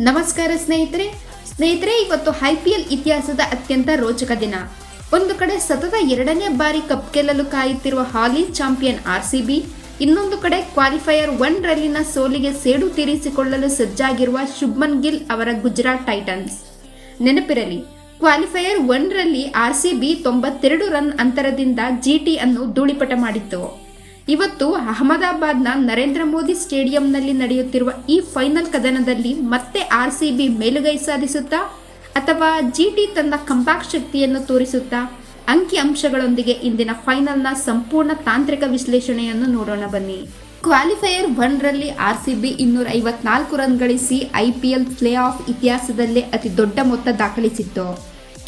ನಮಸ್ಕಾರ ಸ್ನೇಹಿತರೆ ಇವತ್ತು IPL ಇತಿಹಾಸದ ಅತ್ಯಂತ ರೋಚಕ ದಿನ. ಒಂದು ಕಡೆ ಸತತ ಎರಡನೇ ಬಾರಿ ಕಪ್ ಗೆಲ್ಲಲು ಕಾಯುತ್ತಿರುವ ಹಾಲಿ ಚಾಂಪಿಯನ್ RCB, ಇನ್ನೊಂದು ಕಡೆ ಕ್ವಾಲಿಫೈಯರ್ 1 ರಲ್ಲಿನ ಸೋಲಿಗೆ ಸೇಡು ತೀರಿಸಿಕೊಳ್ಳಲು ಸಜ್ಜಾಗಿರುವ ಶುಭ್ಮನ್ ಗಿಲ್ ಅವರ ಗುಜರಾತ್ ಟೈಟನ್ಸ್. ನೆನಪಿರಲಿ, ಕ್ವಾಲಿಫೈಯರ್ 1 ರಲ್ಲಿ RCB 92 ರನ್ ಅಂತರದಿಂದ GT ಅನ್ನು ಧೂಳಿಪಟ ಮಾಡಿತ್ತು. ಇವತ್ತು ಅಹಮದಾಬಾದ್ನ ನರೇಂದ್ರ ಮೋದಿ ಸ್ಟೇಡಿಯಂನಲ್ಲಿ ನಡೆಯುತ್ತಿರುವ ಈ ಫೈನಲ್ ಕದನದಲ್ಲಿ ಮತ್ತೆ RCB ಮೇಲುಗೈ ಸಾಧಿಸುತ್ತಾ ಅಥವಾ GT ತನ್ನ ಕಂಬ್ಯಾಕ್ ಶಕ್ತಿಯನ್ನು ತೋರಿಸುತ್ತಾ? ಅಂಕಿ ಅಂಶಗಳೊಂದಿಗೆ ಇಂದಿನ ಫೈನಲ್ನ ಸಂಪೂರ್ಣ ತಾಂತ್ರಿಕ ವಿಶ್ಲೇಷಣೆಯನ್ನು ನೋಡೋಣ ಬನ್ನಿ. ಕ್ವಾಲಿಫೈಯರ್ 1 ರಲ್ಲಿ RCB 254 ರನ್ ಗಳಿಸಿ IPL ಪ್ಲೇ ಆಫ್ ಇತಿಹಾಸದಲ್ಲೇ ಅತಿ ದೊಡ್ಡ ಮೊತ್ತ ದಾಖಲಿಸಿತ್ತು.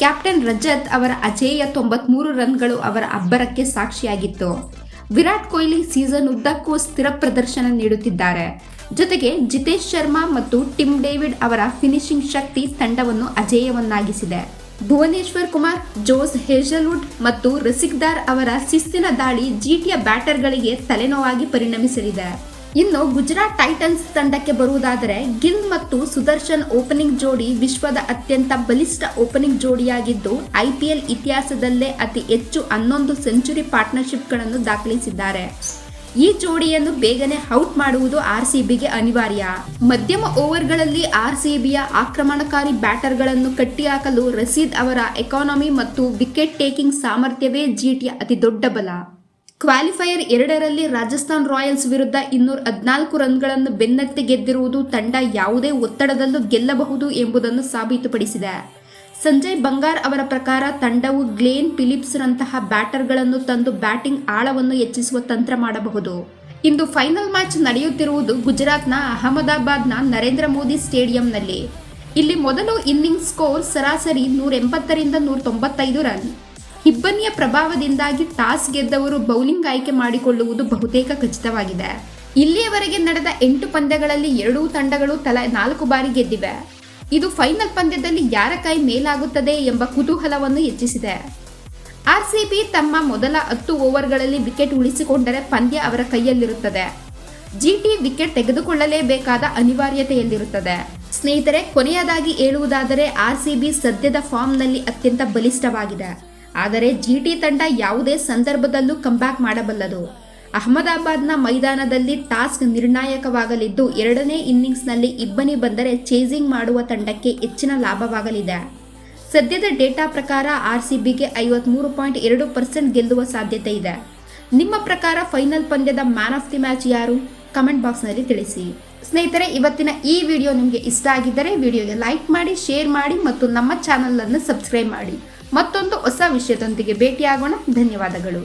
ಕ್ಯಾಪ್ಟನ್ ರಜತ್ ಅವರ ಅಜೇಯ 93 ರನ್ಗಳು ಅವರ ಅಬ್ಬರಕ್ಕೆ ಸಾಕ್ಷಿಯಾಗಿತ್ತು. ವಿರಾಟ್ ಕೊಹ್ಲಿ ಸೀಸನ್ ಉದ್ದಕ್ಕೂ ಸ್ಥಿರ ಪ್ರದರ್ಶನ ನೀಡುತ್ತಿದ್ದಾರೆ. ಜೊತೆಗೆ ಜಿತೇಶ್ ಶರ್ಮಾ ಮತ್ತು ಟಿಮ್ ಡೇವಿಡ್ ಅವರ ಫಿನಿಶಿಂಗ್ ಶಕ್ತಿ ತಂಡವನ್ನು ಅಜೇಯವನ್ನಾಗಿಸಿದೆ. ಭುವನೇಶ್ವರ್ ಕುಮಾರ್, ಜೋಸ್ ಹೇಜಲ್ವುಡ್ ಮತ್ತು ರಸಿಕ್ದಾರ್ ಅವರ ಶಿಸ್ತಿನ ದಾಳಿ GTಯ ಬ್ಯಾಟರ್ಗಳಿಗೆ ತಲೆನೋವಾಗಿ ಪರಿಣಮಿಸಲಿದೆ. ಇನ್ನು ಗುಜರಾತ್ ಟೈಟನ್ಸ್ ತಂಡಕ್ಕೆ ಬರುವುದಾದರೆ, ಗಿಲ್ ಮತ್ತು ಸುದರ್ಶನ್ ಓಪನಿಂಗ್ ಜೋಡಿ ವಿಶ್ವದ ಅತ್ಯಂತ ಬಲಿಷ್ಠ ಓಪನಿಂಗ್ ಜೋಡಿಯಾಗಿದ್ದು IPL ಇತಿಹಾಸದಲ್ಲೇ ಅತಿ ಹೆಚ್ಚು 11 ಸೆಂಚುರಿ ಪಾರ್ಟ್ನರ್ಶಿಪ್ಗಳನ್ನು ದಾಖಲಿಸಿದ್ದಾರೆ. ಈ ಜೋಡಿಯನ್ನು ಬೇಗನೆ ಔಟ್ ಮಾಡುವುದು RCBಗೆ ಅನಿವಾರ್ಯ. ಮಧ್ಯಮ ಓವರ್ಗಳಲ್ಲಿ RCBಯ ಆಕ್ರಮಣಕಾರಿ ಬ್ಯಾಟರ್ಗಳನ್ನು ಕಟ್ಟಿಹಾಕಲು ರಶೀದ್ ಅವರ ಎಕಾನಮಿ ಮತ್ತು ವಿಕೆಟ್ ಟೇಕಿಂಗ್ ಸಾಮರ್ಥ್ಯವೇ GTಯ ಅತಿ ದೊಡ್ಡ ಬಲ. ಕ್ವಾಲಿಫೈಯರ್ 2 ರಲ್ಲಿ ರಾಜಸ್ಥಾನ್ ರಾಯಲ್ಸ್ ವಿರುದ್ಧ 214 ರನ್ಗಳನ್ನು ಬೆನ್ನತ್ತಿ ಗೆದ್ದಿರುವುದು ತಂಡ ಯಾವುದೇ ಒತ್ತಡದಲ್ಲೂ ಗೆಲ್ಲಬಹುದು ಎಂಬುದನ್ನು ಸಾಬೀತುಪಡಿಸಿದೆ. ಸಂಜಯ್ ಬಂಗಾರ್ ಅವರ ಪ್ರಕಾರ ತಂಡವು ಗ್ಲೇನ್ ಫಿಲಿಪ್ಸ್ ರಂತಹ ಬ್ಯಾಟರ್ಗಳನ್ನು ತಂದು ಬ್ಯಾಟಿಂಗ್ ಆಳವನ್ನು ಹೆಚ್ಚಿಸುವ ತಂತ್ರ ಮಾಡಬಹುದು. ಇಂದು ಫೈನಲ್ ಮ್ಯಾಚ್ ನಡೆಯುತ್ತಿರುವುದು ಗುಜರಾತ್ನ ಅಹಮದಾಬಾದ್ನ ನರೇಂದ್ರ ಮೋದಿ ಸ್ಟೇಡಿಯಂನಲ್ಲಿ. ಇಲ್ಲಿ ಮೊದಲು ಇನ್ನಿಂಗ್ಸ್ ಸ್ಕೋರ್ ಸರಾಸರಿ 180 ರಿಂದ 195 ರನ್. ಇಬ್ಬನಿಯ ಪ್ರಭಾವದಿಂದಾಗಿ ಟಾಸ್ ಗೆದ್ದವರು ಬೌಲಿಂಗ್ ಆಯ್ಕೆ ಮಾಡಿಕೊಳ್ಳುವುದು ಬಹುತೇಕ ಖಚಿತವಾಗಿದೆ. ಇಲ್ಲಿಯವರೆಗೆ ನಡೆದ 8 ಪಂದ್ಯಗಳಲ್ಲಿ ಎರಡೂ ತಂಡಗಳು ತಲಾ 4 ಬಾರಿ ಗೆದ್ದಿವೆ. ಇದು ಫೈನಲ್ ಪಂದ್ಯದಲ್ಲಿ ಯಾರ ಕೈ ಮೇಲಾಗುತ್ತದೆ ಎಂಬ ಕುತೂಹಲವನ್ನು ಹೆಚ್ಚಿಸಿದೆ. RCB ತಮ್ಮ ಮೊದಲ 10 ಓವರ್ಗಳಲ್ಲಿ ವಿಕೆಟ್ ಉಳಿಸಿಕೊಂಡರೆ ಪಂದ್ಯ ಅವರ ಕೈಯಲ್ಲಿರುತ್ತದೆ. GT wicket ತೆಗೆದುಕೊಳ್ಳಲೇಬೇಕಾದ ಅನಿವಾರ್ಯತೆಯಲ್ಲಿರುತ್ತದೆ. ಸ್ನೇಹಿತರೆ, ಕೊನೆಯದಾಗಿ ಹೇಳುವುದಾದರೆ RCB ಸದ್ಯದ ಫಾರ್ಮ್ನಲ್ಲಿ ಅತ್ಯಂತ ಬಲಿಷ್ಠವಾಗಿದೆ. ಆದರೆ GT ತಂಡ ಯಾವುದೇ ಸಂದರ್ಭದಲ್ಲೂ ಕಂಬ್ಯಾಕ್ ಮಾಡಬಲ್ಲದು. ಅಹಮದಾಬಾದ್ನ ಮೈದಾನದಲ್ಲಿ ಟಾಸ್ಕ್ ನಿರ್ಣಾಯಕವಾಗಲಿದ್ದು, ಎರಡನೇ ಇನ್ನಿಂಗ್ಸ್ನಲ್ಲಿ ಇಬ್ಬನಿ ಬಂದರೆ ಚೇಸಿಂಗ್ ಮಾಡುವ ತಂಡಕ್ಕೆ ಹೆಚ್ಚಿನ ಲಾಭವಾಗಲಿದೆ. ಸದ್ಯದ ಡೇಟಾ ಪ್ರಕಾರ RCBಗೆ 53.2% ಗೆಲ್ಲುವ ಸಾಧ್ಯತೆ ಇದೆ. ನಿಮ್ಮ ಪ್ರಕಾರ ಫೈನಲ್ ಪಂದ್ಯದ ಮ್ಯಾನ್ ಆಫ್ ದಿ ಮ್ಯಾಚ್ ಯಾರು? ಕಮೆಂಟ್ ಬಾಕ್ಸ್ನಲ್ಲಿ ತಿಳಿಸಿ. ಸ್ನೇಹಿತರೆ, ಇವತ್ತಿನ ಈ ವಿಡಿಯೋ ನಿಮಗೆ ಇಷ್ಟ ಆಗಿದ್ದರೆ ವಿಡಿಯೋಗೆ ಲೈಕ್ ಮಾಡಿ, ಶೇರ್ ಮಾಡಿ ಮತ್ತು ನಮ್ಮ ಚಾನಲ್ ಅನ್ನು ಸಬ್ಸ್ಕ್ರೈಬ್ ಮಾಡಿ. ಮತ್ತೊಂದು ಹೊಸ ವಿಷಯದೊಂದಿಗೆ ಭೇಟಿಯಾಗೋಣ. ಧನ್ಯವಾದಗಳು.